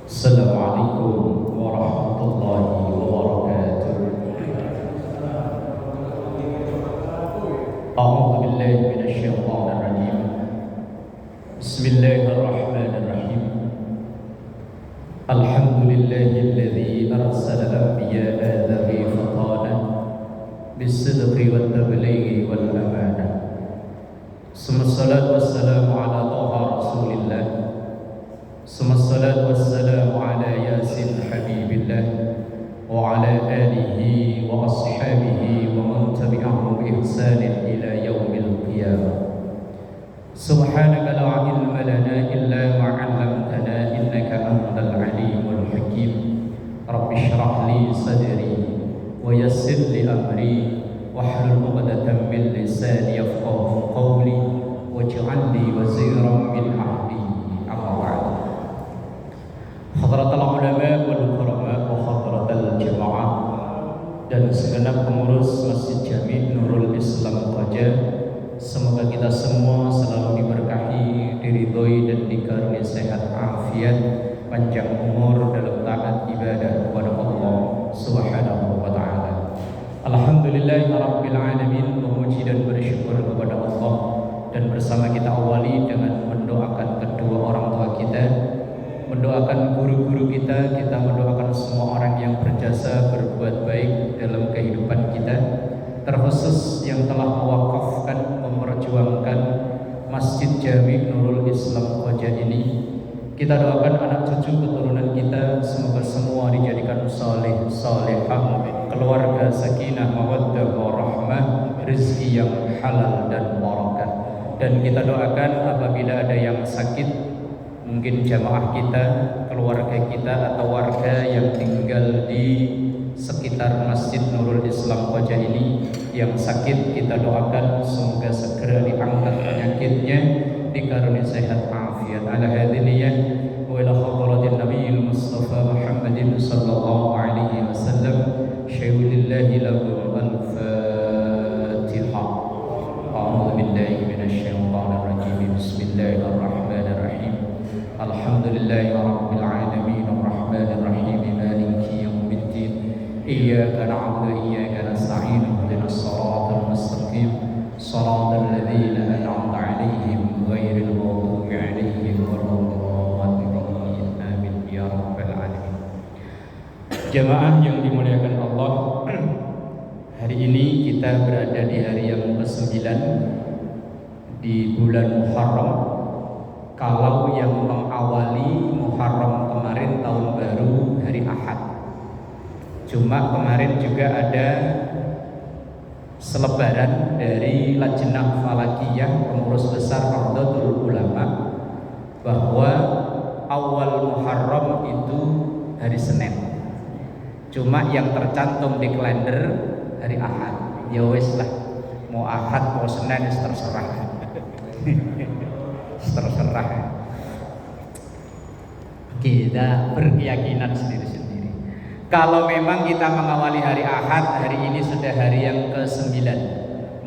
Assalamualaikum warahmatullahi wabarakatuh. A'udzu billahi minasyaitonir rajim. Bismillahirrahmanirrahim. Alhamdulillahilladzi arsala anbiya'a dzawi fatana bis-sidqi wat-tablighi wal-amanah. Wassalatu wassalamu ala taha Rasulillah. Wassalatu wassalamu ala yasin habibillah wa ala alihi wa ashabihi wa man tabi'ahum bi ihsanin ila yaumil qiyamah. Subhanaka la ilma lana illa ma 'allamtana innaka antal alimul hakim. Rabbi shrah li sadri wa yassir li amri wahlul 'uqdatam min lisani yafqahu qawli waj'al li waziran min ahli. Amma ba'd. Hadratul ulama wal kurama wa hadratul jamaah dan segenap pengurus Masjid Jami' Nurul Islam Koja, semoga kita semua selalu diberkahi, diridhoi dan dikaruniai sehat afiat, panjang umur dalam taat ibadah kepada Allah Subhanahu wa taala. Alhamdulillahirabbil alamin, memuji dan bersyukur kepada Allah, dan bersama kita awali dengan mendoakan kedua orang tua kita, mendoakan guru-guru kita, kita mendoakan semua orang yang berjasa berbuat baik dalam kehidupan kita, terkhusus yang telah mewakafkan, memperjuangkan Masjid Jami' Nurul Islam Koja ini. Kita doakan anak cucu keturunan kita, semoga semua dijadikan saleh, salehah, keluarga sakinah, mawaddah, warahmah, rezeki yang halal dan barakah. Dan kita doakan apabila ada yang sakit, mungkin jamaah kita, keluarga kita, atau warga yang tinggal di sekitar Masjid Nurul Islam Koja ini yang sakit, kita doakan semoga segera diangkat penyakitnya, dikaruniai sehat afiat. Ala hadiniyah wa ila hadratin nabiyil mustafa Muhammadin sallallahu alaihi wasallam. Syai'ulillahi lakum al-Fatihah. A'udzu billahi minasyaitonir rajim. Bismillahirrahmanirrahim. Alhamdulillahi rabbil alamin arrahmanir rahim maliki yaumiddin. Iyyaka na'budu wa iyyaka nasta'in. Ihdinas siratal mustaqim. Shiratal ladzina an'amta 'alaihim ghairil maghdubi 'alaihim waladdallin. Amin ya rabbal alamin. Jamaah yang dimuliakan Allah, hari ini kita berada di hari yang ke-9 di bulan Muharram. Kalau yang mengawali Muharram kemarin tahun baru hari Ahad, cuma kemarin juga ada selebaran dari Lajnah Falakiyah, pengurus besar Nahdlatul Ulama, bahwa awal Muharram itu hari Senin, cuma yang tercantum di kalender hari Ahad. Ya wes lah, mau Ahad mau Senin terserah. Terserah. Kita berkeyakinan sendiri-sendiri. Kalau memang kita mengawali hari Ahad, hari ini sudah hari yang ke-9,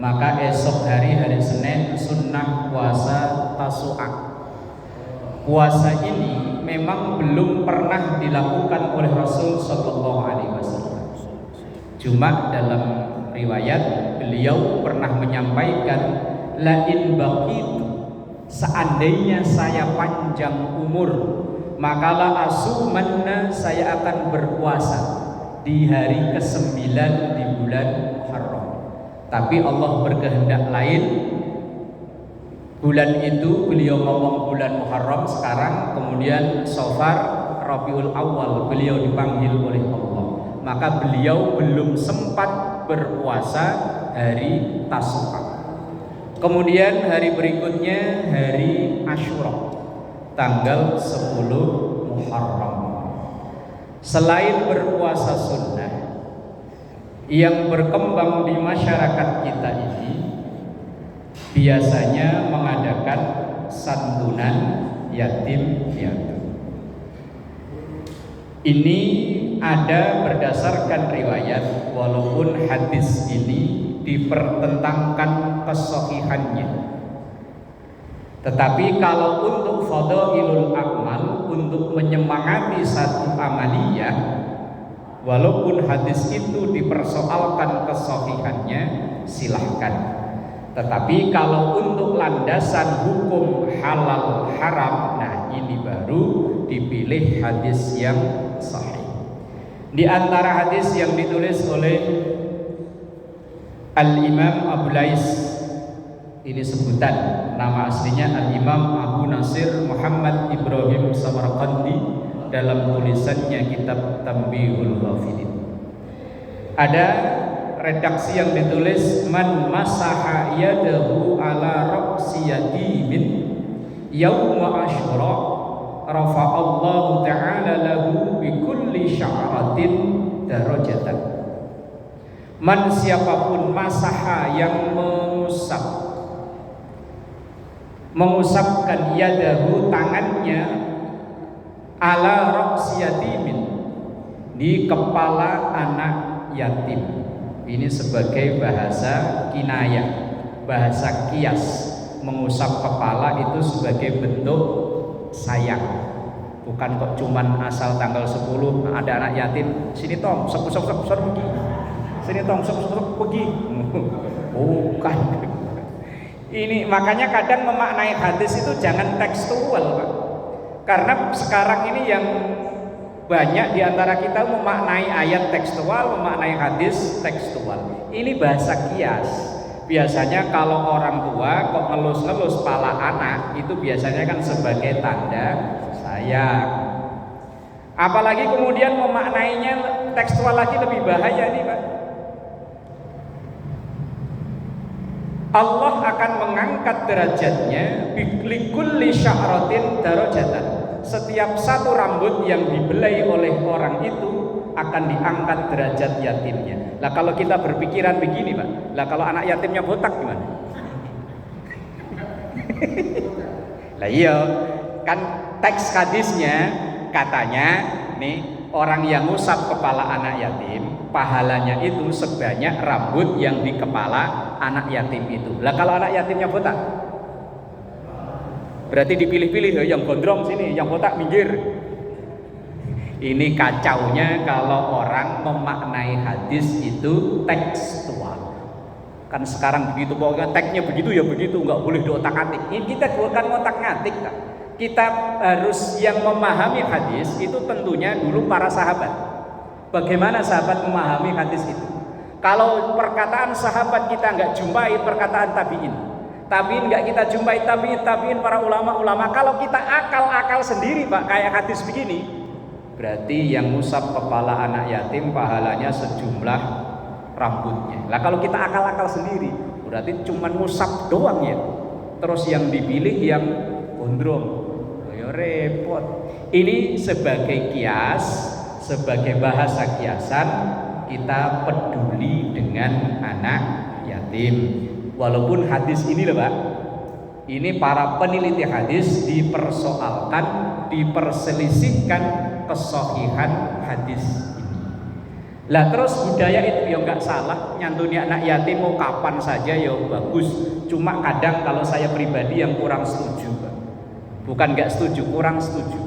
maka esok hari Senin sunnah puasa Tasu'a. Puasa ini memang belum pernah dilakukan oleh Rasul sallallahu alaihi wasallam. Cuma dalam riwayat beliau pernah menyampaikan, la in baqitu, seandainya saya panjang umur, makalah asumanna, saya akan berpuasa di hari ke-9 di bulan Muharram. Tapi Allah berkehendak lain. Bulan itu beliau ngomong bulan Muharram sekarang, kemudian Safar, Rabiul Awal beliau dipanggil oleh Allah, maka beliau belum sempat berpuasa hari Tasu'a. Kemudian hari berikutnya hari Asyura, tanggal 10 Muharram. Selain berpuasa sunnah, yang berkembang di masyarakat kita ini biasanya mengadakan santunan yatim piatu. Ini ada berdasarkan riwayat, walaupun hadis ini dipertentangkan kesahihannya. Tetapi kalau untuk fadailul amal, untuk untuk menyemangati satu amaliyah, walaupun hadis itu dipersoalkan kesahihannya, silahkan. Tetapi kalau untuk landasan hukum halal haram, nah ini baru dipilih hadis yang sahih. Di antara hadis yang ditulis oleh Al-Imam Abu Lais, ini sebutan nama aslinya Al-Imam Abu Nasir Muhammad Ibrahim Samarqandi dalam tulisannya kitab Tanbihul Ghafilin. Ada redaksi yang ditulis, man masaha yadahu ala ra'si yatimin yauma asyura rafa'allahu ta'ala lahu bi kulli sya'ratin darajatan. Man, siapapun masaha yang mengusapkan yadahu tangannya ala ra'si yatimin di kepala anak yatim. Ini sebagai bahasa kinayah, bahasa kias. Mengusap kepala itu sebagai bentuk sayang. Bukan kok cuman asal tanggal 10 ada anak yatim, sini tong, sok pergi. Sini tong, sok pergi. Bukan. Ini makanya kadang memaknai hadis itu jangan tekstual, Pak. Karena sekarang ini yang banyak di antara kita memaknai ayat tekstual, memaknai hadis tekstual. Ini bahasa kias. Biasanya kalau orang tua kok ngelus-ngelus pala anak, itu biasanya kan sebagai tanda sayang. Apalagi kemudian memaknainya tekstual lagi lebih bahaya nih, Pak. Allah akan mengangkat derajatnya bikulli sya'ratin darajatan. Setiap satu rambut yang dibelai oleh orang itu akan diangkat derajat yatimnya. Lah kalau kita berpikiran begini, Pak, lah kalau anak yatimnya botak gimana? Lah iya, kan teks hadisnya katanya nih, orang yang ngusap kepala anak yatim pahalanya itu sebanyak rambut yang di kepala anak yatim itu. Lah kalau anak yatimnya botak, berarti dipilih-pilih yang gondrong sini, yang botak minggir. Ini kacaunya kalau orang memaknai hadis itu tekstual. Kan sekarang begitu, pokoknya teksnya begitu ya begitu, nggak boleh diotak-atik. Ini kita bukan otak-ngatik, Kak. Kita harus yang memahami hadis itu tentunya dulu para sahabat. Bagaimana sahabat memahami hadis itu? Kalau perkataan sahabat kita nggak jumpai perkataan tabiin, tabiin nggak kita jumpai tabiin para ulama. Kalau kita akal-akal sendiri, Pak, kayak hadis begini, berarti yang ngusap kepala anak yatim pahalanya sejumlah rambutnya. Lah kalau kita akal-akal sendiri, berarti cuma ngusap doang ya. Terus yang dipilih yang gondrong. Ya repot. Ini sebagai kias, sebagai bahasa kiasan, kita peduli dengan anak yatim. Walaupun hadis ini loh, Pak, ini para peneliti hadis dipersoalkan, diperselisihkan kesahihan hadis ini. Lah terus budaya itu ya nggak salah, nyantuni anak yatim mau kapan saja ya bagus. Cuma kadang kalau saya pribadi yang kurang setuju, Pak. Bukan nggak setuju, kurang setuju.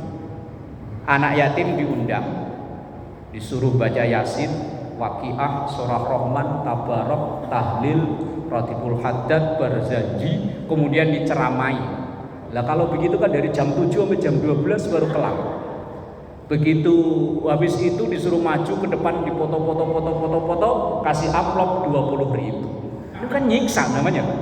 Anak yatim diundang, disuruh baca Yasin, Waqiah, Surah Rahman, Tabarok, Tahlil, Ratibul Haddad, Barzanji, kemudian diceramai. Lah kalau begitu kan dari jam 7 sampai jam 12 baru kelar. Begitu habis itu disuruh maju ke depan, dipoto, kasih amplop 20.000. Itu kan nyiksa namanya, Pak.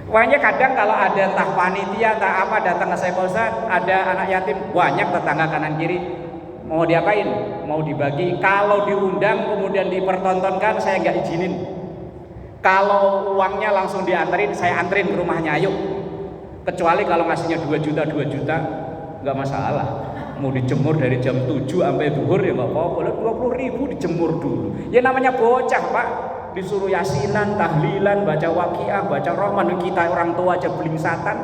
Makanya kadang kalau ada entah panitia entah apa datang ke saya, Pak Ustaz, ada anak yatim banyak tetangga kanan kiri, mau diapain? Mau dibagi. Kalau diundang kemudian dipertontonkan, saya nggak izinin. Kalau uangnya langsung dianterin, saya anterin ke rumahnya, ayo. Kecuali kalau ngasihnya 2 juta nggak masalah. Mau dijemur dari jam 7 sampai zuhur ya nggak apa-apa. 20.000 dijemur dulu. Ya namanya bocah, Pak. Disuruh yasinan, tahlilan, baca Waqiah, baca Rahman. Kita orang tua aja belingsatan.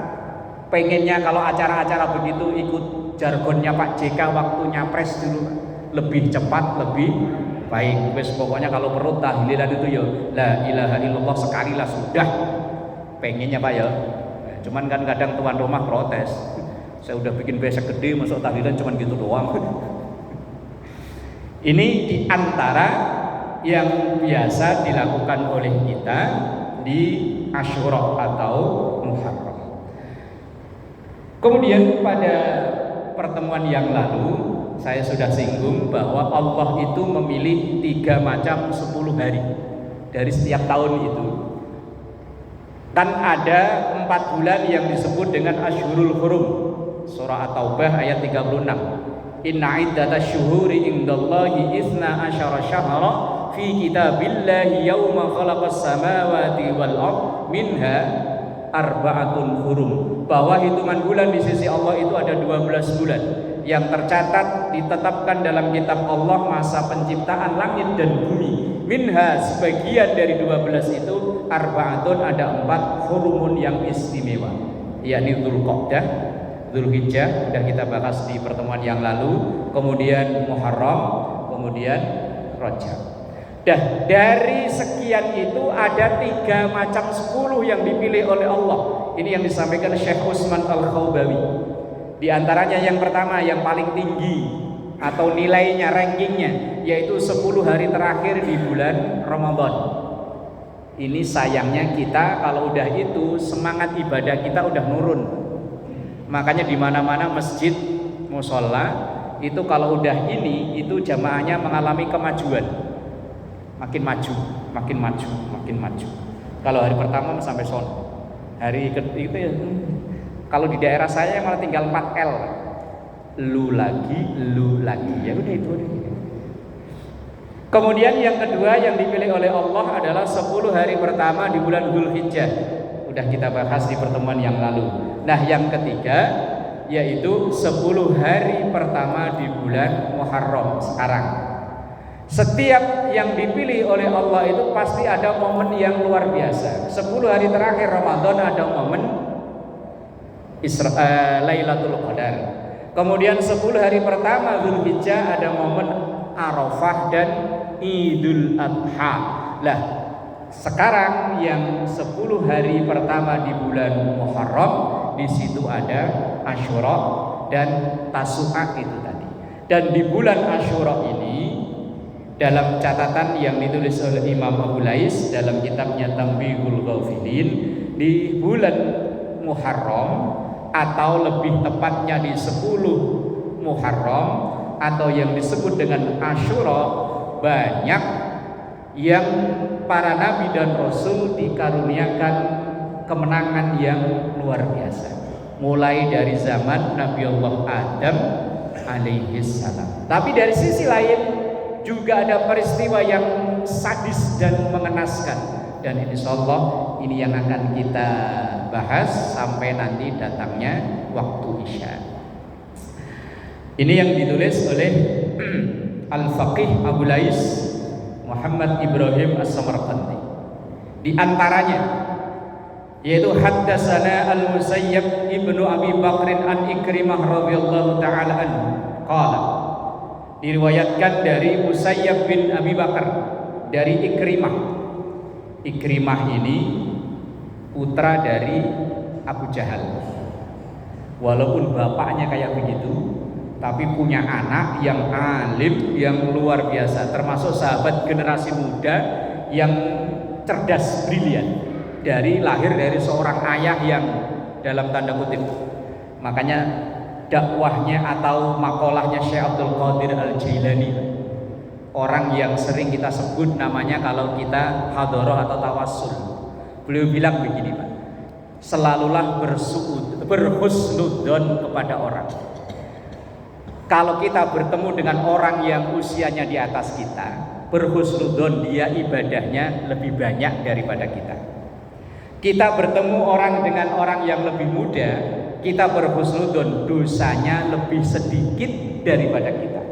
Pengennya kalau acara-acara begitu ikut jargonnya Pak JK waktu nyapres dulu, lebih cepat, lebih baik. Wes pokoknya kalau perlu tahlilan itu ya la ilaha illallah sekali lah sudah. Pengennya, Pak ya. Cuman kan kadang tuan rumah protes. Saya udah bikin besek gede, masuk tahlilan cuman gitu doang. Ini diantara yang biasa dilakukan oleh kita di Asyura atau Muharram. Kemudian pada pertemuan yang lalu saya sudah singgung bahwa Allah itu memilih 3 macam 10 hari dari setiap tahun itu. Kan ada 4 bulan yang disebut dengan Ashhurul Hurum. Surah At-Taubah ayat 36. Inna iddatash syuhuri indallahi isna asyara syahra fi kitabillahi yawma khalaqas samawati wal ard minha arba'atun hurum. Bahwa hitungan bulan di sisi Allah itu ada 12 bulan yang tercatat ditetapkan dalam kitab Allah masa penciptaan langit dan bumi. Minha sebagian dari 12 itu arba'atun ada 4 hurumun yang istimewa, yakni Dzulqa'dah, Dzulhijjah sudah kita bahas di pertemuan yang lalu, kemudian Muharram, kemudian Rajab. Dari sekian itu ada 3 macam 10 yang dipilih oleh Allah. Ini yang disampaikan Syekh Utsman Al-Khawbawi. Di antaranya yang pertama yang paling tinggi atau nilainya, rankingnya, yaitu 10 hari terakhir di bulan Ramadan. Ini sayangnya kita kalau udah itu semangat ibadah kita udah nurun. Makanya di mana-mana masjid, mushola itu kalau udah ini itu jamaahnya mengalami kemajuan. Makin maju, makin maju, makin maju. Kalau hari pertama sampai sono. Hari itu ya kalau di daerah saya malah tinggal 4L. Lu lagi. Ya udah itu. Kemudian yang kedua yang dipilih oleh Allah adalah 10 hari pertama di bulan Dzulhijjah. Udah kita bahas di pertemuan yang lalu. Nah, yang ketiga yaitu 10 hari pertama di bulan Muharram sekarang. Setiap yang dipilih oleh Allah itu pasti ada momen yang luar biasa. 10 hari terakhir Ramadan ada momen Lailatul Qadar. Kemudian 10 hari pertama Dzulhijjah ada momen Arafah dan Idul Adha. Lah, sekarang yang 10 hari pertama di bulan Muharram, di situ ada Asyura dan Tasu'a itu tadi. Dan di bulan Asyura ini dalam catatan yang ditulis oleh Imam Abu Lais dalam kitabnya Tanbihul Ghafilin, di bulan Muharram atau lebih tepatnya di 10 Muharram atau yang disebut dengan Asyura, banyak yang para nabi dan rasul dikaruniakan kemenangan yang luar biasa, mulai dari zaman Nabi Allah Adam alaihissalam. Tapi dari sisi lain juga ada peristiwa yang sadis dan mengenaskan, dan insyaallah ini yang akan kita bahas sampai nanti datangnya waktu Isya. Ini yang ditulis oleh Al-Faqih Abu Lais Muhammad Ibrahim As-Samarqandi. Di antaranya yaitu haddatsana Al-Musayyab Ibnu Abi Bakrin an Ikrimah radhiyallahu taala anhu qala, diriwayatkan dari Musayyab bin Abi Bakar dari Ikrimah. Ikrimah ini putra dari Abu Jahal. Walaupun bapaknya kayak begitu, tapi punya anak yang alim, yang luar biasa, termasuk sahabat generasi muda yang cerdas, brilian, lahir dari seorang ayah yang dalam tanda kutip. Makanya dakwahnya atau makolahnya Syekh Abdul Qadir Al-Jailani, orang yang sering kita sebut namanya kalau kita hadharah atau tawassul. Beliau bilang begini, Pak, selalulah berhusnudzon kepada orang. Kalau kita bertemu dengan orang yang usianya di atas kita, berhusnudzon dia ibadahnya lebih banyak daripada kita. Kita bertemu orang dengan orang yang lebih muda, kita berhusnudzon dosanya lebih sedikit daripada kita.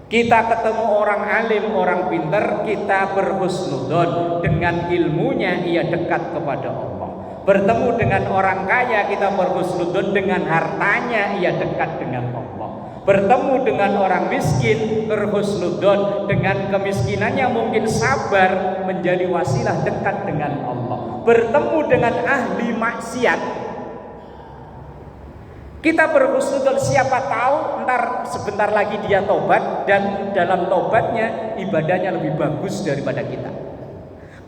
Kita ketemu orang alim, orang pintar, kita berhusnudzon dengan ilmunya ia dekat kepada Allah. Bertemu dengan orang kaya, kita berhusnudzon dengan hartanya ia dekat dengan Allah. Bertemu dengan orang miskin, berhusnudzon dengan kemiskinannya mungkin sabar menjadi wasilah dekat dengan Allah. Bertemu dengan ahli maksiat, Kita berhusnudzon, siapa tahu ntar sebentar lagi dia tobat dan dalam tobatnya ibadahnya lebih bagus daripada kita.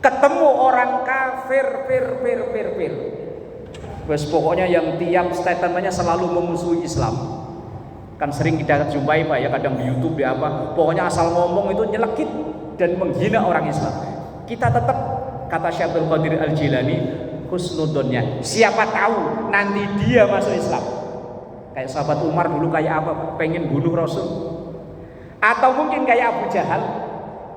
Ketemu orang kafir, wes pokoknya yang tiap statementnya selalu memusuhi Islam. Kan sering kita jumpai Pak ya, kadang di YouTube di apa, pokoknya asal ngomong itu nyelekit dan menghina orang Islam. Kita tetap, kata Syekh Abdul Qadir Al-Jilani, husnudzonnya, siapa tahu nanti dia masuk Islam. Kayak sahabat Umar dulu kayak apa Pak? Pengen bunuh Rasul. Atau mungkin kayak Abu Jahal,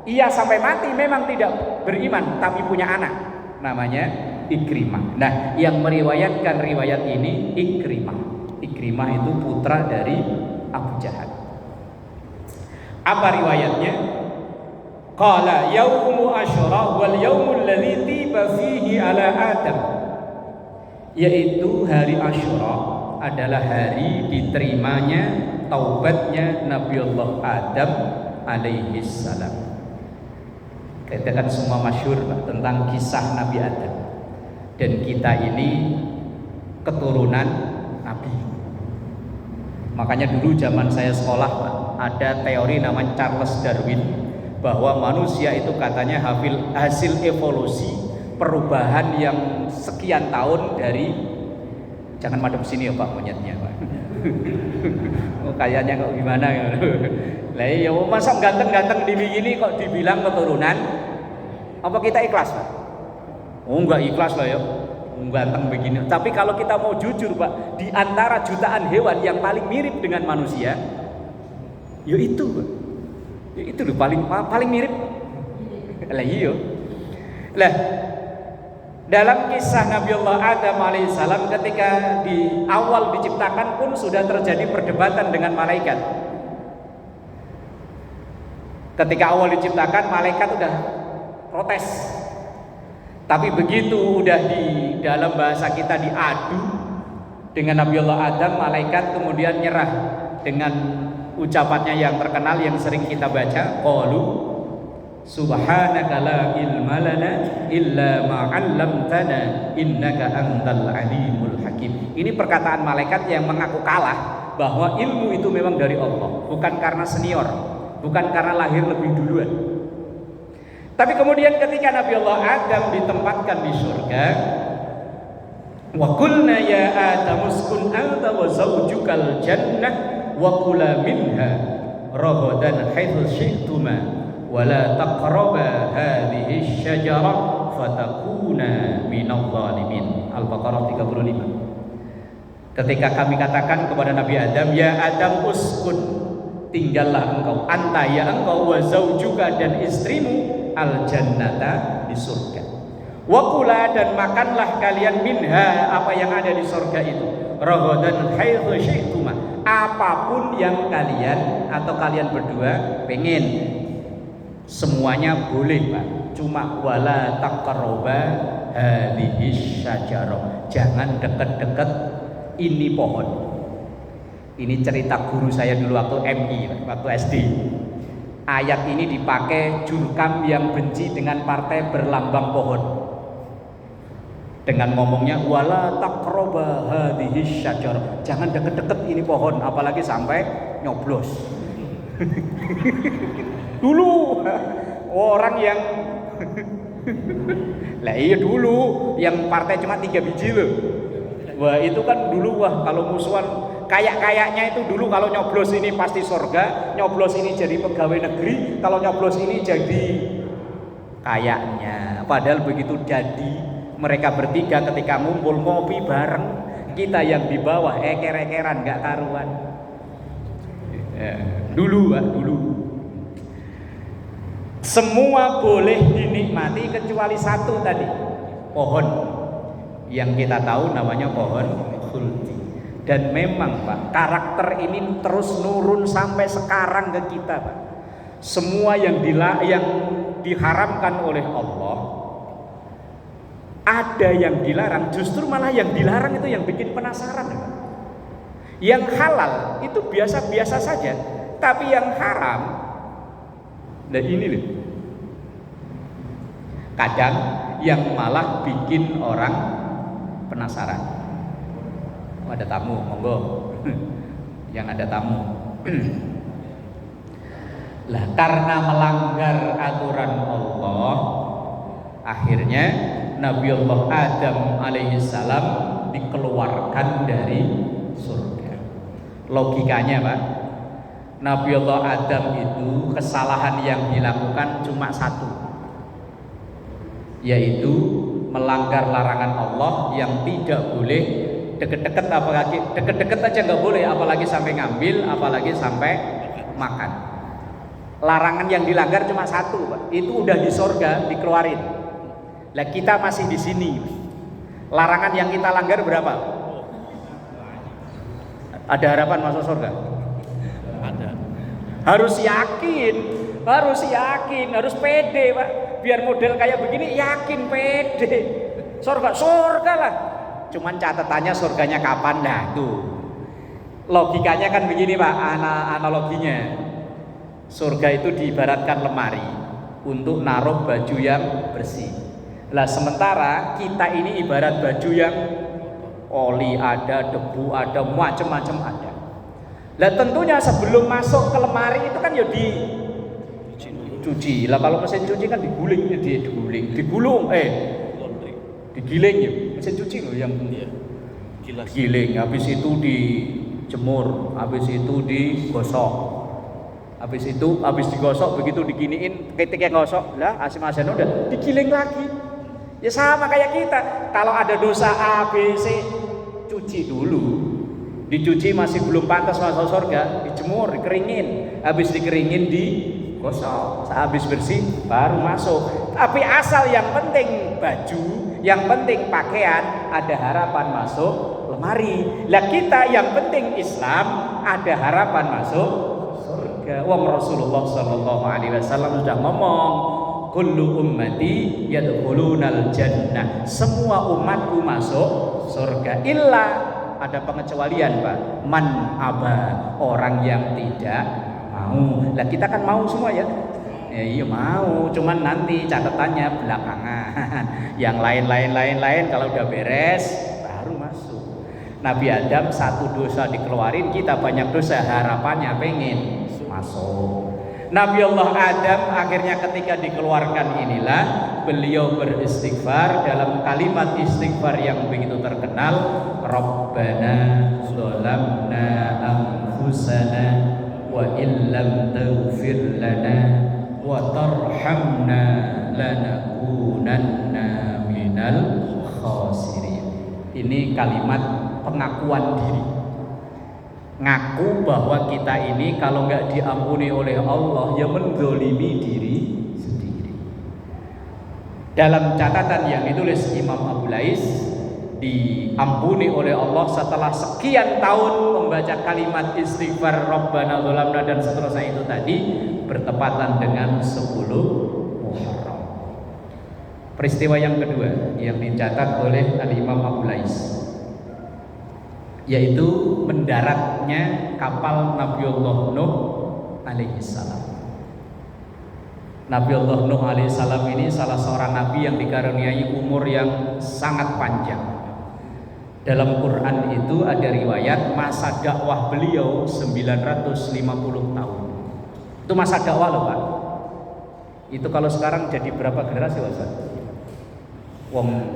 ia sampai mati memang tidak beriman tapi punya anak namanya Ikrimah. Nah, yang meriwayatkan riwayat ini Ikrimah itu putra dari Abu Jahal. Apa riwayatnya? Qala yaumu Asyura wal yaumul ladzi tiba fihi ala Adam. Yaitu hari Asyura adalah hari diterimanya taubatnya Nabiullah Adam alaihi salam. Kita kan semua masyhur tentang kisah Nabi Adam. Dan kita ini keturunan Nabi. Makanya dulu zaman saya sekolah ada teori namanya Charles Darwin, bahwa manusia itu katanya hasil evolusi perubahan yang sekian tahun dari, jangan madep sini ya Pak monyetnya Pak. Oh kayaknya kok gimana ya. Lah iya masa ganteng-ganteng begini kok dibilang keturunan? Apa kita ikhlas Pak? Oh enggak ikhlas lah ya. Ganteng begini. Tapi kalau kita mau jujur Pak, di antara jutaan hewan yang paling mirip dengan manusia, ya itu Pak. Ya itu loh paling mirip. Lah iya. Lah dalam kisah Nabiullah Adam alaihissalam, ketika di awal diciptakan pun sudah terjadi perdebatan dengan malaikat. Ketika awal diciptakan, malaikat udah protes. Tapi begitu udah di dalam bahasa kita diadu dengan Nabiullah Adam, malaikat kemudian nyerah dengan ucapannya yang terkenal yang sering kita baca, qalu subhanaka la ilma lana illa ma 'allamtana innaka antal alimul hakim. Ini perkataan malaikat yang mengaku kalah bahwa ilmu itu memang dari Allah, bukan karena senior, bukan karena lahir lebih duluan. Tapi kemudian ketika Nabiullah Adam ditempatkan di surga, wa qulna ya Adam uskun anta wa zawjukal jannah wa kula minha ragadan haitsu syi'tuma wa la taqraba hadhihi syajarah fatakuna minadh dhalimin. Al-Baqarah 35. Ketika kami katakan kepada Nabi Adam, ya Adam uskun, tinggallah engkau, anta ya engkau, wa zawjuka dan istrimu, al jannata di surga, wa kula dan makanlah kalian minha apa yang ada di surga itu, ragadan haitsu syi'tuma, apapun yang kalian atau kalian berdua pengen, semuanya boleh Pak, cuma wala taqraba hadhihi syajarah, jangan deket-deket ini pohon. Ini cerita guru saya dulu waktu MI, waktu SD. Ayat ini dipakai jurkam yang benci dengan partai berlambang pohon, dengan ngomongnya wala taqraba hadhihi syajarah, jangan deket-deket ini pohon, apalagi sampai nyoblos. Dulu orang yang lah iya dulu yang partai cuma 3 biji loh. Wah itu kan dulu kalau musuhan kayaknya itu dulu, kalau nyoblos ini pasti surga, nyoblos ini jadi pegawai negeri, kalau nyoblos ini jadi kayaknya. Padahal begitu jadi mereka bertiga ketika ngumpul ngopi bareng, kita yang di bawah eker-ekeran gak karuan. Dulu. Semua boleh dinikmati kecuali satu tadi, pohon yang kita tahu namanya pohon khuldi. Dan memang Pak, karakter ini terus nurun sampai sekarang ke kita Pak. Semua yang diharamkan oleh Allah, ada yang dilarang, justru malah yang dilarang itu yang bikin penasaran Pak. Yang halal itu biasa-biasa saja, tapi yang haram, nah ini loh, kadang yang malah bikin orang penasaran. Ada tamu, monggo. yang ada tamu. Lah karena melanggar aturan Allah, akhirnya Nabiullah Adam alaihissalam dikeluarkan dari surga. Logikanya Pak, Nabiullah Adam itu kesalahan yang dilakukan cuma satu, yaitu melanggar larangan Allah yang tidak boleh deket-deket, apalagi deket-deket aja nggak boleh, apalagi sampai ngambil, apalagi sampai makan. Larangan yang dilanggar cuma satu Pak, itu udah di surga dikeluarin. Lah kita masih di sini. Larangan yang kita langgar berapa? Ada harapan masuk surga? Ada. Harus yakin, harus pede Pak. Biar model kayak begini yakin, pede. Surga lah. Cuman catatannya surganya kapan? Nah tuh. Logikanya kan begini Pak, analoginya. Surga itu diibaratkan lemari untuk naruh baju yang bersih. Lah sementara kita ini ibarat baju yang oli ada, debu ada, macam-macam ada. Lah tentunya sebelum masuk ke lemari itu kan ya dicuci. Lah kalau mesin cuci kan digulung, digulung, digiling ya. Mesin cuci loh yang giling. Habis itu dijemur, habis itu digosok. Habis digosok begitu diginiin, ketika ngosok lah asin-asin udah digiling lagi. Ya sama kayak kita. Kalau ada dosa A, B, C, cuci dulu. Dicuci masih belum pantas masuk surga, dijemur, dikeringin. Habis dikeringin digosok. Habis bersih baru masuk. Tapi asal yang penting baju, yang penting pakaian, ada harapan masuk lemari. Lah kita yang penting Islam, ada harapan masuk surga. Wong Rasulullah sallallahu alaihi wasallam sudah ngomong, kullu ummati yadkhulunal jannah. Semua umatku masuk surga illa, ada pengecualian Pak, man aba, orang yang tidak mau. Lah kita kan mau semua ya. Ya iya mau, cuman nanti catatannya belakangan. Yang lain kalau udah beres baru masuk. Nabi Adam satu dosa dikeluarin, kita banyak dosa, harapannya pengen masuk. Nabi Allah Adam akhirnya ketika dikeluarkan inilah beliau beristighfar dalam kalimat istighfar yang begitu terkenal, Rabbana zalamna anfusana wa illam taghfir lana wa tarhamna lanakunanna minal khasirin. Ini kalimat pengakuan diri. Ngaku bahwa kita ini kalau nggak diampuni oleh Allah ya menzolimi diri sendiri. Dalam catatan yang ditulis Imam Abu Lais, diampuni oleh Allah setelah sekian tahun membaca kalimat istighfar Rabbana zalamna dan seterusnya itu tadi, bertepatan dengan 10 Muharram. Peristiwa yang kedua yang dicatat oleh Al-Imam Abu Lais, yaitu mendaratnya kapal Nabiullah Nuh alaihissalam. Nabiullah Nuh alaihissalam ini salah seorang nabi yang dikaruniai umur yang sangat panjang. Dalam Quran itu ada riwayat masa dakwah beliau 950 tahun. Itu masa dakwah loh Pak. Itu kalau sekarang jadi berapa generasi Ustaz?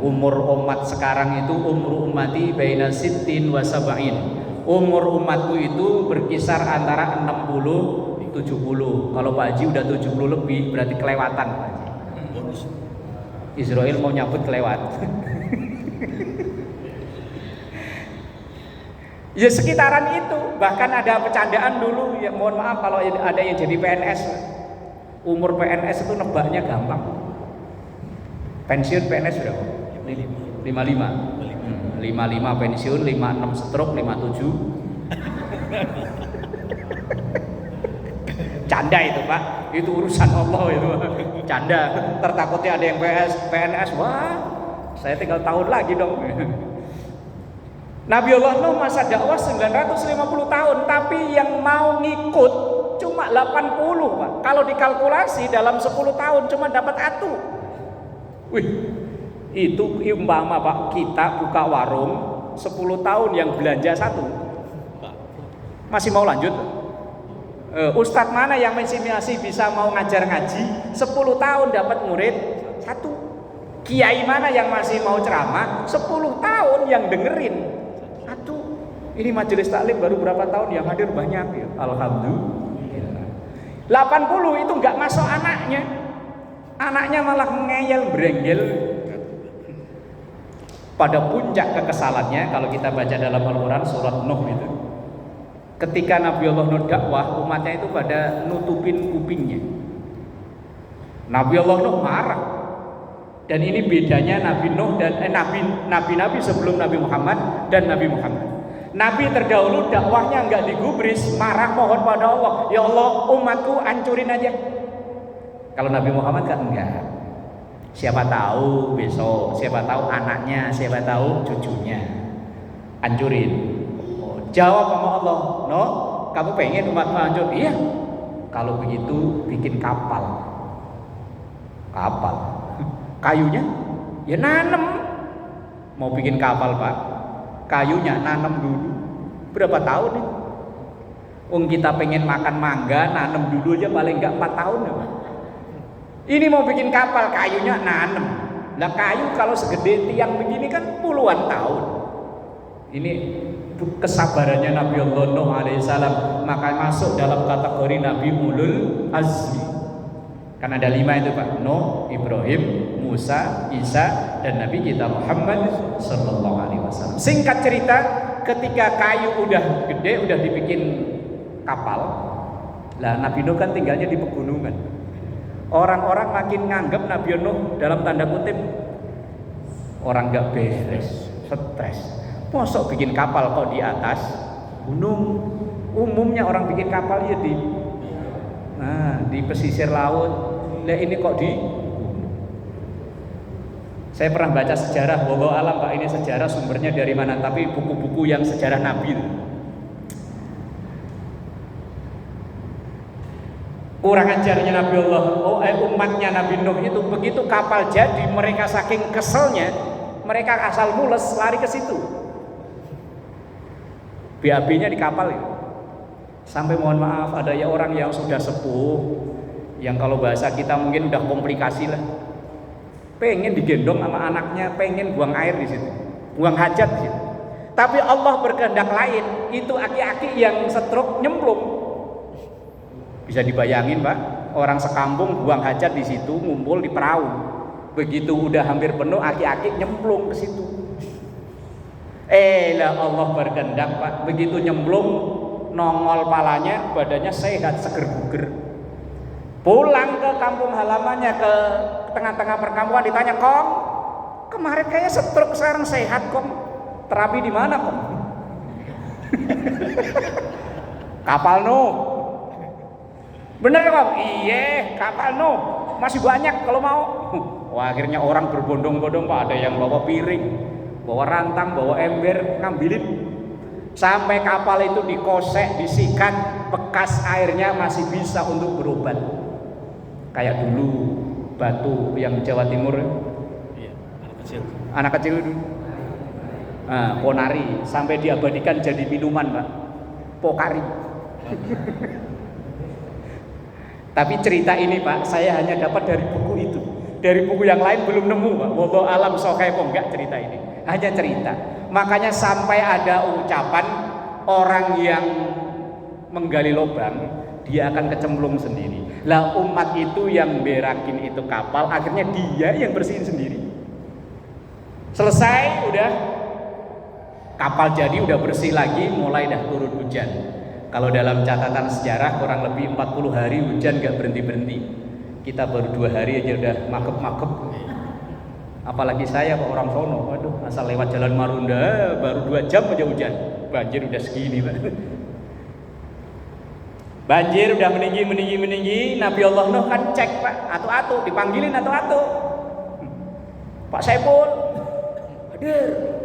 Umur umat sekarang itu umur ummati baina sittin wa sab'in. Umur umatku itu berkisar antara 60 70. Kalau Pak Haji udah 70 lebih berarti kelewatan Pak Haji. Israel mau nyambut kelewat. Ya sekitaran itu. Bahkan ada bercandaan dulu, ya mohon maaf kalau ada yang jadi PNS. Umur PNS itu nebaknya gampang. Pensiun PNS berapa? 55. 55 pensiun, 56 stroke, 57. Canda itu Pak, itu urusan Allah itu. Canda, tertakutnya ada yang PNS. Wah, saya tinggal tahun lagi dong. Nabiullah Nuh masa dakwah 950 tahun, tapi yang mau ngikut cuma 80 Pak. Kalau dikalkulasi dalam 10 tahun cuma dapat 1. Wih, itu umpama Pak kita buka warung 10 tahun yang belanja 1. Masih mau lanjut? Ustadz mana yang masih bisa mau ngajar ngaji 10 tahun dapat murid 1? Kiai mana yang masih mau ceramah 10 tahun yang dengerin 1? Ini majelis taklim baru berapa tahun yang hadir banyak ya. Alhamdulillah. 80 itu nggak masuk anaknya. Anaknya malah ngeyel berenggel. Pada puncak kekesalannya kalau kita baca dalam Al-Quran surat Nuh itu, ketika Nabi Allah Nuh dakwah, umatnya itu pada nutupin kupingnya. Nabi Allah Nuh marah. Dan ini bedanya Nabi Nuh dan nabi-nabi sebelum Nabi Muhammad dan Nabi Muhammad. Nabi terdahulu dakwahnya enggak digubris, marah mohon pada Allah, ya Allah umatku hancurin aja. Kalau Nabi Muhammad kan enggak. Siapa tahu besok, siapa tahu anaknya, siapa tahu cucunya, hancurin. Jawab sama Allah, no, kamu pengen umatmu hancur? Iya. Kalau begitu bikin kapal. Kayunya ya nanem. Mau bikin kapal Pak, kayunya nanem dulu. Berapa tahun nih? Kita pengen makan mangga, nanem dulu aja paling enggak 4 tahun ya Pak. Ini mau bikin kapal, kayunya nanem. Nah kayu kalau segede tiang begini kan puluhan tahun. Ini kesabarannya Nabi Allah Nuh alaihissalam, maka masuk dalam kategori Nabi Ulul Azmi. Karena ada 5 itu Pak, Nuh, Ibrahim, Musa, Isa, dan Nabi kita Muhammad sallallahu alaihi wasallam. Singkat cerita, ketika kayu udah gede, udah dibikin kapal, lah Nabi Nuh kan tinggalnya di pegunungan. Orang-orang makin nganggap Nabi Nuh dalam tanda kutip orang gak beres, stres. Mosok bikin kapal kok di atas gunung. Umumnya orang bikin kapal ya di pesisir laut. Lah ini kok di gunung. Saya pernah baca sejarah, wallahu alam Pak, ini sejarah sumbernya dari mana, tapi buku-buku yang sejarah Nabi itu. Kurang ajarnya Nabi Allah, umatnya Nabi Nuh itu begitu kapal jadi, mereka saking keselnya, mereka asal mules lari ke situ. BAB-nya di kapal itu. Sampai mohon maaf ada ya orang yang sudah sepuh, yang kalau bahasa kita mungkin udah komplikasi lah. Pengen digendong sama anaknya, pengen buang air di situ, buang hajat di situ. Tapi Allah berkehendak lain, itu aki-aki yang stroke nyemplung. Bisa dibayangin Pak, orang sekampung buang hajat di situ, ngumpul di perahu. Begitu udah hampir penuh, aki-aki nyemplung ke situ. Lah Allah berkehendak Pak, begitu nyemplung, nongol palanya, badannya sehat, seger buger. Pulang ke kampung halamannya, ke tengah-tengah perkampungan, ditanya, "Kong, kemarin kayaknya stroke, sekarang sehat Kong. Terapi di mana Kong?" Kapal Nuh. Bener Kong? Iya, kapal Nuh. Masih banyak kalau mau. Wah, akhirnya orang berbondong-bondong Pak, ada yang bawa piring, bawa rantang, bawa ember, ngambilin. Sampai kapal itu dikosek, disikat, bekas airnya masih bisa untuk berobat. Kayak dulu batu yang Jawa Timur. Iya, anak kecil dulu. Ponari sampai diabadikan jadi minuman Pak. Pokari. Tapi cerita ini Pak, saya hanya dapat dari buku itu. Dari buku yang lain belum nemu Pak. Wallahu alam sokaipong, enggak cerita ini. Hanya cerita. Makanya sampai ada ucapan orang yang menggali lubang, dia akan kecemplung sendiri. Lah umat itu yang berakin itu kapal, akhirnya dia yang bersihin sendiri. Selesai, udah kapal jadi, udah bersih lagi, mulai dah turun hujan. Kalau dalam catatan sejarah kurang lebih 40 hari hujan gak berhenti-berhenti. Kita baru 2 hari aja udah makep-makep. Apalagi saya Pak, orang sono, waduh, asal lewat jalan Marunda baru 2 jam aja hujan. Banjir udah segini Pak. Banjir udah meninggi. Nabi Allah Nuh kan cek Pak, atu-atu, dipanggilin atu-atu. Pak Saiful, hadir.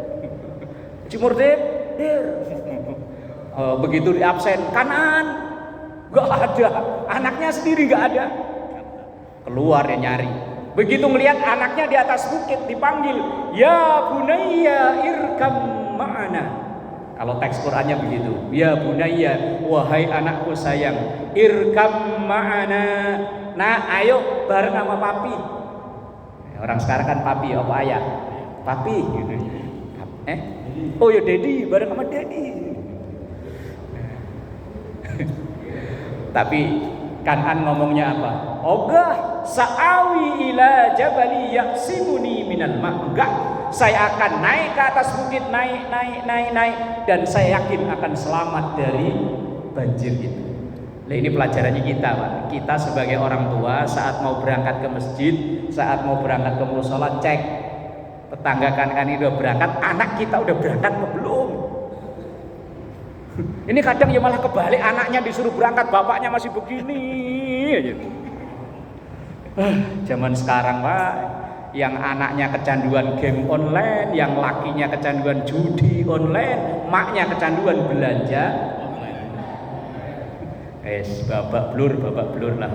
Cimurdip, hadir. Begitu di absen, kanan gak ada, anaknya sendiri gak ada. Keluar dia nyari. Begitu ngelihat anaknya di atas bukit, dipanggil, "Ya bunayya irkam ma'ana." Kalau teks Qur'annya begitu. Ya bunayya, wahai anakku sayang, irkam ma'ana. Nah, ayo bareng sama papi. Orang sekarang kan papi apa ayah? Papi. Oh ya daddy, bareng sama daddy. Tapi Kan'an ngomongnya apa? Ogah sa'awi ila jabali yaksimuni minal ma'. Enggak, saya akan naik ke atas bukit, naik, dan saya yakin akan selamat dari banjir itu. Nah, ini pelajarannya kita, Pak. Kita sebagai orang tua saat mau berangkat ke masjid, saat mau berangkat ke mushola, cek tetangga kan ini udah berangkat, anak kita udah berangkat apa belum? Ini kadang ya malah kebalik, anaknya disuruh berangkat, bapaknya masih begini. Zaman sekarang, Pak, yang anaknya kecanduan game online, yang lakinya kecanduan judi online, maknya kecanduan belanja babak blur lah.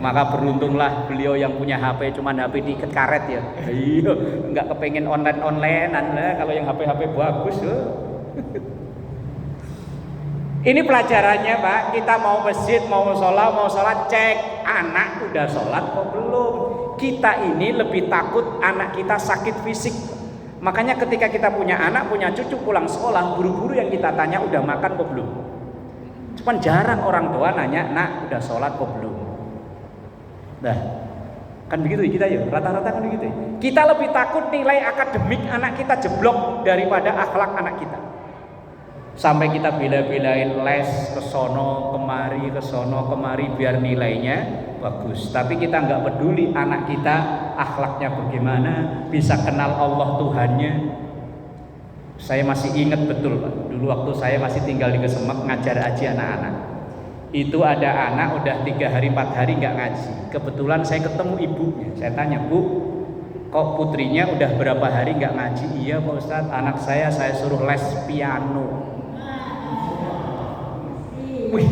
Maka beruntunglah beliau yang punya HP, cuman HP diikat karet ya. Iya, nggak kepengen online-onlinean lah. Kalau yang HP bagus loh. Ini pelajarannya, Pak. Kita mau masjid, mau sholat, cek anak udah sholat kok belum. Kita ini lebih takut anak kita sakit fisik. Makanya ketika kita punya anak, punya cucu pulang sekolah, buru-buru yang kita tanya udah makan kok belum. Cuman jarang orang tua nanya, nak udah sholat kok belum. Nah, kan begitu kita ya, rata-rata kan begitu ya. Kita lebih takut nilai akademik anak kita jeblok daripada akhlak anak kita. Sampai kita bela-belain les kesono kemari biar nilainya bagus. Tapi kita nggak peduli anak kita akhlaknya bagaimana, bisa kenal Allah Tuhannya. Saya masih ingat betul, Pak. Dulu waktu saya masih tinggal di Kesemek ngajar aji anak-anak. Itu ada anak udah 3 hari 4 hari nggak ngaji. Kebetulan saya ketemu ibunya. Saya tanya, Bu, kok putrinya udah berapa hari nggak ngaji? Iya Pak Ustadz, anak saya suruh les piano. Wih,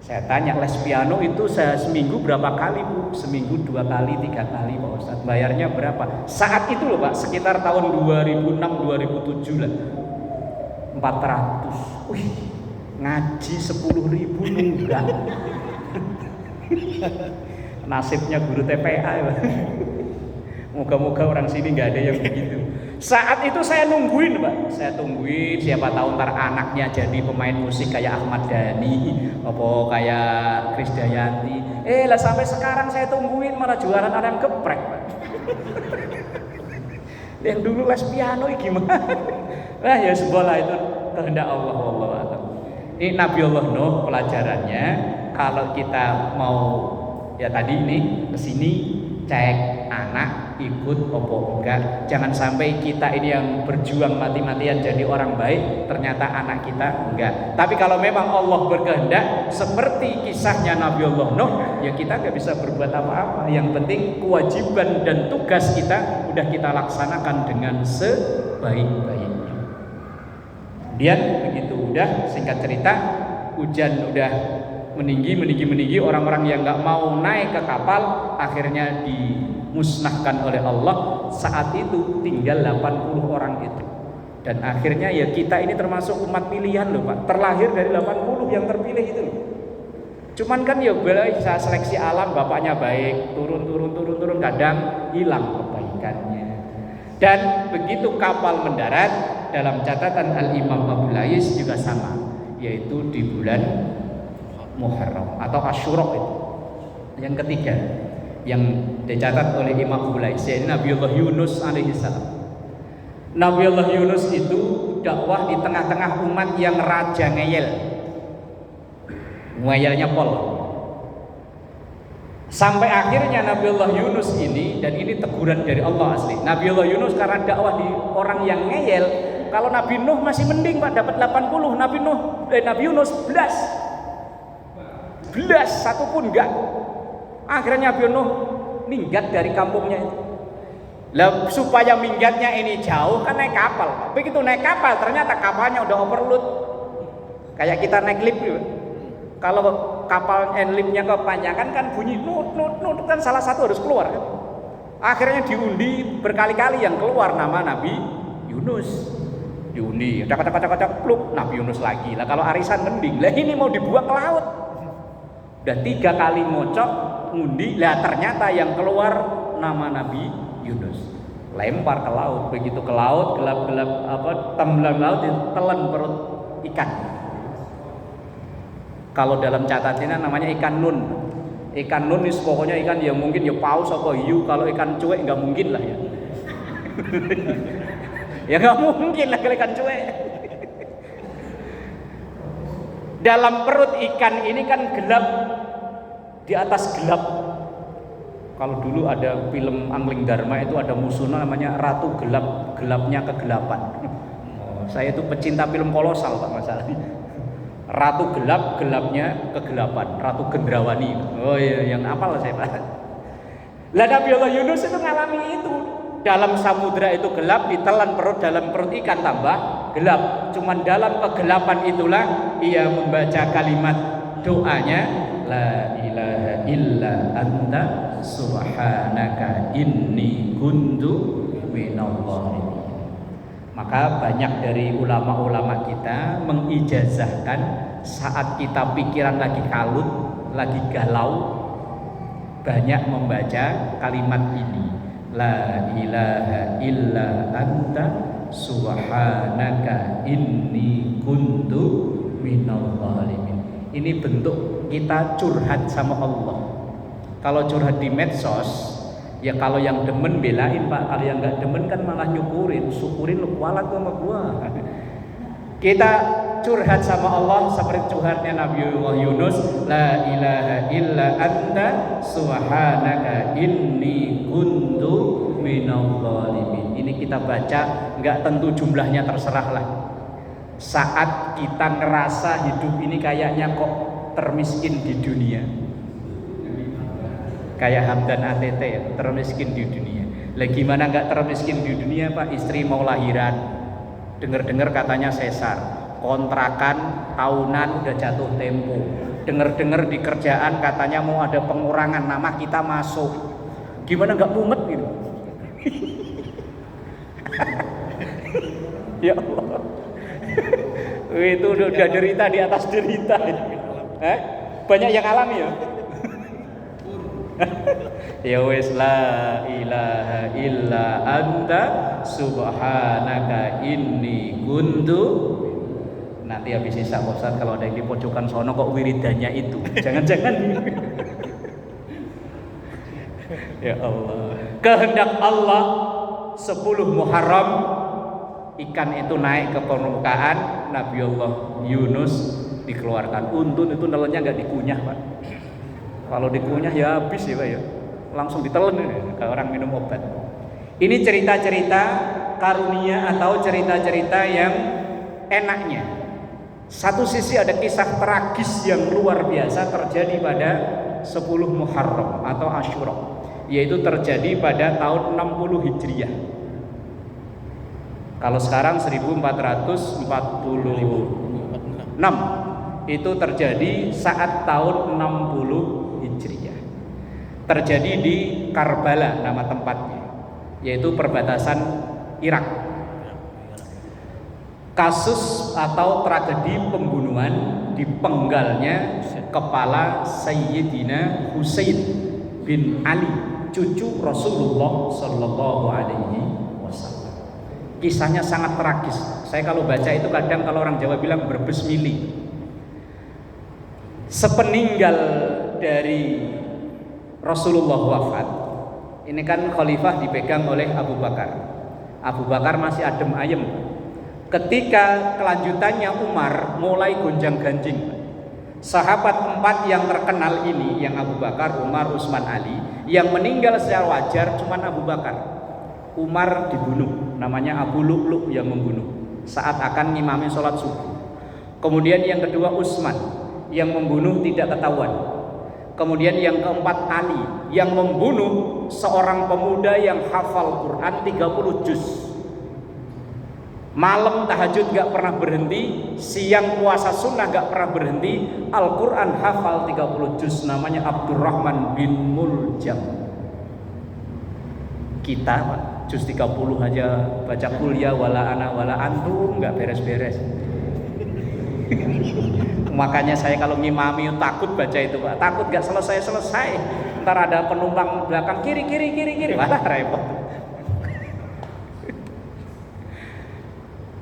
saya tanya les piano itu seminggu berapa kali Bu? Seminggu 2 kali, 3 kali Pak Ustadz. Bayarnya berapa? Saat itu loh Pak, sekitar tahun 2006-2007 lah, 400. Wih, ngaji 10.000 nunggak. Nasibnya guru TPA ya. Moga-moga orang sini nggak ada yang begitu. Saat itu saya nungguin, Pak. Saya tungguin siapa tahu ntar anaknya jadi pemain musik kayak Ahmad Dhani, apa kayak Krisdayanti. Lah sampai sekarang saya tungguin malah jualan ayam geprek, Pak. Yang dulu les piano gimana? Nah ya sebolah itu kehendak Allah, wallahu. Ini Nabi Allah Nuh pelajarannya. Kalau kita mau ya tadi ini kesini cek anak ikut opo enggak. Jangan sampai kita ini yang berjuang mati-matian jadi orang baik, ternyata anak kita enggak. Tapi kalau memang Allah berkehendak seperti kisahnya Nabi Allah Nuh, ya kita enggak bisa berbuat apa-apa. Yang penting kewajiban dan tugas kita udah kita laksanakan dengan sebaik-baiknya. Kemudian begitu udah, singkat cerita, hujan udah meninggi, orang-orang yang nggak mau naik ke kapal akhirnya dimusnahkan oleh Allah. Saat itu tinggal 80 orang itu, dan akhirnya ya kita ini termasuk umat pilihan loh Pak, terlahir dari 80 yang terpilih itu loh. Cuman kan ya bisa seleksi alam, bapaknya baik, turun kadang hilang kebaikannya. Dan begitu kapal mendarat, dalam catatan Al-Imam Abu Lais juga sama, yaitu di bulan Muharram atau Asyura itu. Yang ketiga yang dicatat oleh Imam Abu Lais, Nabiullah Yunus alaihissalam. Nabiullah Yunus itu dakwah di tengah-tengah umat yang raja ngeyel. Ngeyelnya pol. Sampai akhirnya Nabiullah Yunus ini, dan ini teguran dari Allah asli. Nabiullah Yunus karena dakwah di orang yang ngeyel. Kalau Nabi Nuh masih mending Pak, dapat 80. Nabi Yunus 11 satu pun enggak. Akhirnya Nabi Nuh minggat dari kampungnya itu. Lah supaya minggatnya ini jauh kan naik kapal. Begitu naik kapal ternyata kapalnya udah overload. Kayak kita naik lift gitu. Kalau kapal liftnya kepanjangan kan bunyi nut kan salah satu harus keluar kan. Akhirnya diundi berkali-kali yang keluar nama Nabi Yunus. diundi, kacak pluk, Nabi Yunus lagi. Lah kalau arisan mending, lah ini mau dibuang ke laut. Udah 3 kali ngocok, ngundi, lah ternyata yang keluar nama Nabi Yunus. Lempar ke laut, begitu ke laut, gelap-gelap tenggelam laut, telan perut ikan. Kalau dalam catatannya namanya ikan nun. Ikan nun ini pokoknya ikan yang mungkin ya paus atau hiu. Kalau ikan cuek nggak mungkin lah ya. Ya nggak mungkin lah kalau ikan cuek. Dalam perut ikan ini kan gelap, di atas gelap. Kalau dulu ada film Angling Dharma itu ada musuhnya namanya Ratu Gelap, gelapnya kegelapan. Saya itu pecinta film kolosal Pak masalahnya. Ratu Gelap, gelapnya kegelapan, Ratu Gendrawani. Oh iya, yang apal saya Pak. Lah Nabi Allah Yunus itu ngalami itu. Dalam samudra itu gelap, ditelan perut dalam perut ikan tambah gelap. Cuman dalam kegelapan itulah ia membaca kalimat doanya, la ilaha illa anta subhanaka inni kuntu minadh dhalimin. Maka banyak dari ulama-ulama kita mengijazahkan saat kita pikiran lagi kalut, lagi galau, banyak membaca kalimat ini, la ilaha illa anta subhanaka inni kuntu minadh dhalimin. Ini bentuk kita curhat sama Allah. Kalau curhat di medsos, ya kalau yang demen belain Pak, kalau yang nggak demen kan malah syukurin lu kualat sama gua. Kita curhat sama Allah seperti curhatnya Nabi Yunus, la ilaha illa anta subhanaka inni kuntu minadh dhalimin. Ini kita baca, nggak tentu jumlahnya, terserah lah. Saat kita ngerasa hidup ini kayaknya kok termiskin di dunia, kayak Hamdan ATT ya, termiskin di dunia. Lah gimana nggak termiskin di dunia Pak? Istri mau lahiran, dengar-dengar katanya sesar, kontrakan tahunan udah jatuh tempo, dengar-dengar di kerjaan katanya mau ada pengurangan, nama kita masuk. Gimana nggak mumet gitu? Ya Allah, itu udah derita di atas derita. Banyak yang alami ya. Ya wes, la ilaha illa anta subhanaka inni kuntu. Nanti habis sisa Ustaz kalau ada yang di pojokan sono kok wiridannya itu, jangan-jangan. Ya Allah, kehendak Allah 10 Muharram ikan itu naik ke permukaan, Nabi Allah Yunus dikeluarkan. Untun itu nelennya nggak dikunyah Pak. Kalau dikunyah ya habis ya Pak ya, langsung ditelan kayak orang minum obat. Ini cerita-cerita karunia atau cerita-cerita yang enaknya. Satu sisi ada kisah tragis yang luar biasa terjadi pada 10 Muharram atau Asyura, yaitu terjadi pada tahun 60 Hijriah. Kalau sekarang 1446, itu terjadi saat tahun 60 Hijriah. Terjadi di Karbala nama tempatnya, yaitu perbatasan Irak. Kasus atau tragedi pembunuhan dipenggalnya kepala Sayyidina Husain bin Ali, cucu Rasulullah Sallallahu Alaihi Wasallam. Kisahnya sangat tragis. Saya kalau baca itu kadang kalau orang Jawa bilang berbes mili. Sepeninggal dari Rasulullah wafat, ini kan khalifah dipegang oleh Abu Bakar. Abu Bakar masih adem ayem. Ketika kelanjutannya Umar mulai gonjang-ganjing. Sahabat 4 yang terkenal ini, yang Abu Bakar, Umar, Utsman, Ali, yang meninggal secara wajar cuman Abu Bakar. Umar dibunuh, namanya Abu Lu'lu' yang membunuh saat akan ngimami sholat subuh. Kemudian yang kedua Utsman yang membunuh tidak ketahuan. Kemudian yang keempat Ali yang membunuh seorang pemuda yang hafal Quran 30 juz. Malam tahajud gak pernah berhenti, siang puasa sunnah gak pernah berhenti, Al-Quran hafal 30 juz, namanya Abdurrahman bin Muljam. Kita Pak, juz 30 aja baca kuliah wala ana wala antum nggak beres-beres. Makanya saya kalau ngimami takut baca itu Pak, takut nggak selesai-selesai. Ntar ada penumpang belakang kiri, malah repot.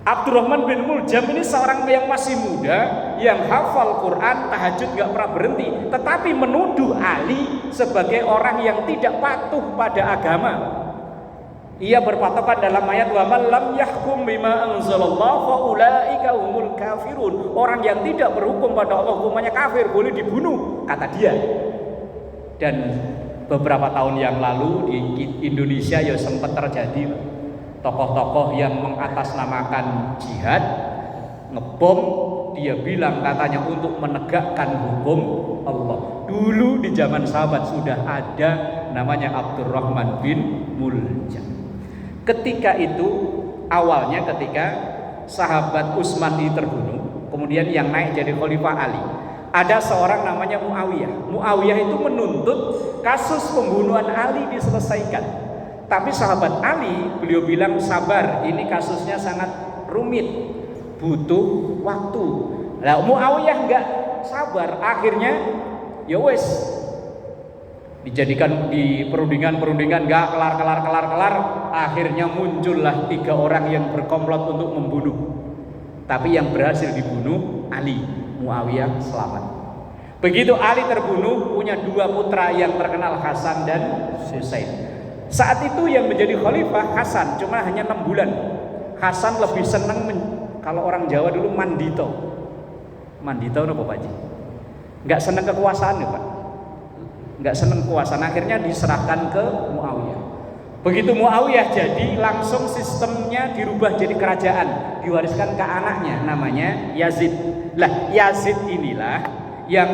Abdurrahman bin Muljam ini seorang yang masih muda, yang hafal Quran, tahajud gak pernah berhenti, tetapi menuduh Ali sebagai orang yang tidak patuh pada agama. Ia berpatokan dalam ayat wa man lam yahkum bima anzalallahu fa ulaika humul kafirun. Orang yang tidak berhukum pada Allah hukumannya kafir, boleh dibunuh, kata dia. Dan beberapa tahun yang lalu di Indonesia ya sempat terjadi tokoh-tokoh yang mengatasnamakan jihad, ngebom, dia bilang katanya untuk menegakkan hukum Allah. Dulu di zaman sahabat sudah ada namanya Abdurrahman bin Muljam. Ketika itu awalnya ketika sahabat Utsman terbunuh, kemudian yang naik jadi khalifah Ali. Ada seorang namanya Muawiyah. Muawiyah itu menuntut kasus pembunuhan Ali diselesaikan. Tapi sahabat Ali, beliau bilang sabar, ini kasusnya sangat rumit, butuh waktu. Nah, Muawiyah enggak sabar, akhirnya ya wes dijadikan di perundingan enggak kelar. Akhirnya muncullah 3 orang yang berkomplot untuk membunuh. Tapi yang berhasil dibunuh Ali, Muawiyah selamat. Begitu Ali terbunuh, punya 2 putra yang terkenal, Hasan dan Husain. Saat itu yang menjadi khalifah Hasan, cuma hanya 6 bulan. Hasan lebih senang kalau orang Jawa dulu mandito. Mandito apa Pak Haji? Enggak senang kekuasaan ya Pak. Enggak senang kekuasaan, akhirnya diserahkan ke Muawiyah. Begitu Muawiyah jadi, langsung sistemnya dirubah jadi kerajaan, diwariskan ke anaknya namanya Yazid. Lah, Yazid inilah yang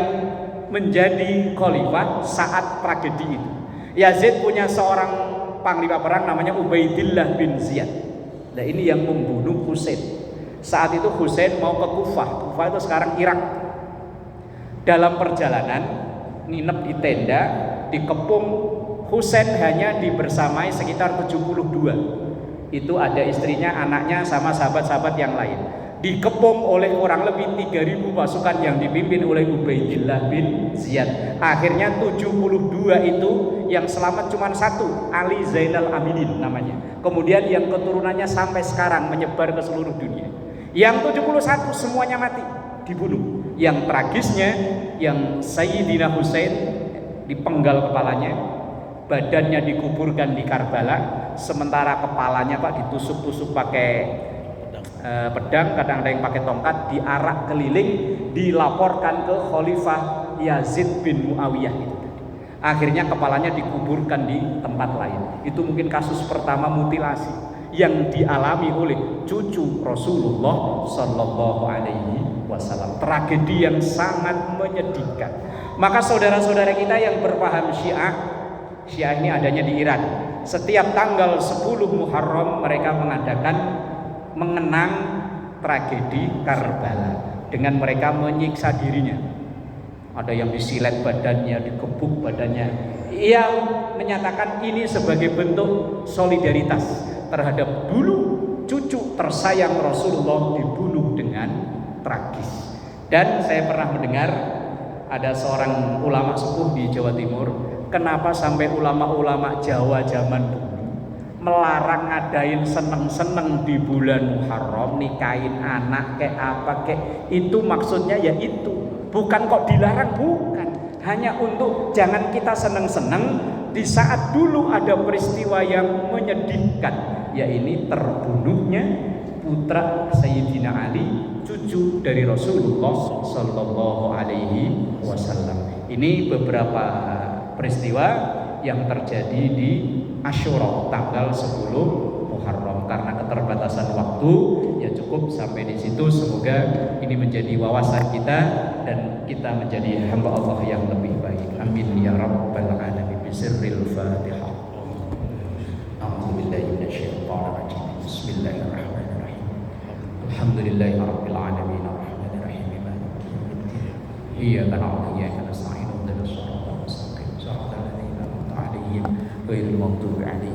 menjadi khalifah saat tragedi itu. Yazid punya seorang panglima perang namanya Ubaidillah bin Ziyad. Nah ini yang membunuh Husain. Saat itu Husain mau ke Kufah. Kufah itu sekarang Irak. Dalam perjalanan nginep di tenda, dikepung. Husain hanya dibersamai sekitar 72. Itu ada istrinya, anaknya, sama sahabat-sahabat yang lain. Dikepung oleh kurang lebih 3.000 pasukan yang dipimpin oleh Ubaidillah bin Ziyad. Akhirnya 72 itu yang selamat cuma 1, Ali Zainal Abidin namanya. Kemudian yang keturunannya sampai sekarang menyebar ke seluruh dunia. Yang 71 semuanya mati, dibunuh. Yang tragisnya yang Sayyidina Husain dipenggal kepalanya, badannya dikuburkan di Karbala, sementara kepalanya Pak ditusuk-tusuk pakai pedang, kadang ada yang pakai tongkat, diarak keliling, dilaporkan ke Khalifah Yazid bin Muawiyah itu. Akhirnya kepalanya dikuburkan di tempat lain. Itu mungkin kasus pertama mutilasi yang dialami oleh cucu Rasulullah Sallallahu Alaihi Wasallam. Tragedi yang sangat menyedihkan. Maka saudara-saudara kita yang berpaham Syiah ini adanya di Iran. Setiap tanggal 10 Muharram mereka mengadakan mengenang tragedi Karbala dengan mereka menyiksa dirinya. Ada yang disilet badannya, dikebuk badannya. Ia menyatakan ini sebagai bentuk solidaritas terhadap dulu cucu tersayang Rasulullah dibunuh dengan tragis. Dan saya pernah mendengar ada seorang ulama sepuh di Jawa Timur, kenapa sampai ulama-ulama Jawa zaman dulu melarang ngadain seneng-seneng di bulan Muharram, nikahin anak kayak apa kayak itu, maksudnya ya itu, bukan kok dilarang, bukan, hanya untuk jangan kita seneng-seneng di saat dulu ada peristiwa yang menyedihkan, ya ini terbunuhnya putra Sayyidina Ali, cucu dari Rasulullah Sallallahu Alaihi Wasallam. Ini beberapa peristiwa yang terjadi di Asyura tanggal 10 Muharram. Karena keterbatasan waktu ya cukup sampai di situ. Semoga ini menjadi wawasan kita dan kita menjadi hamba Allah yang lebih baik. Amin ya rabbal alamin. Bisirril Fatihah. A'udzubillahi minasyaitonir rajim. Bismillahirrahmanirrahim. Alhamdulillahirabbil alamin arrahmanir rahim maliki yaumiddin. Iyyaka na'budu wa iyyaka nasta'in. Ihdinas siratal mustaqim. Shiratal ladzina an'amta 'alaihim ghairil maghdubi 'alaihim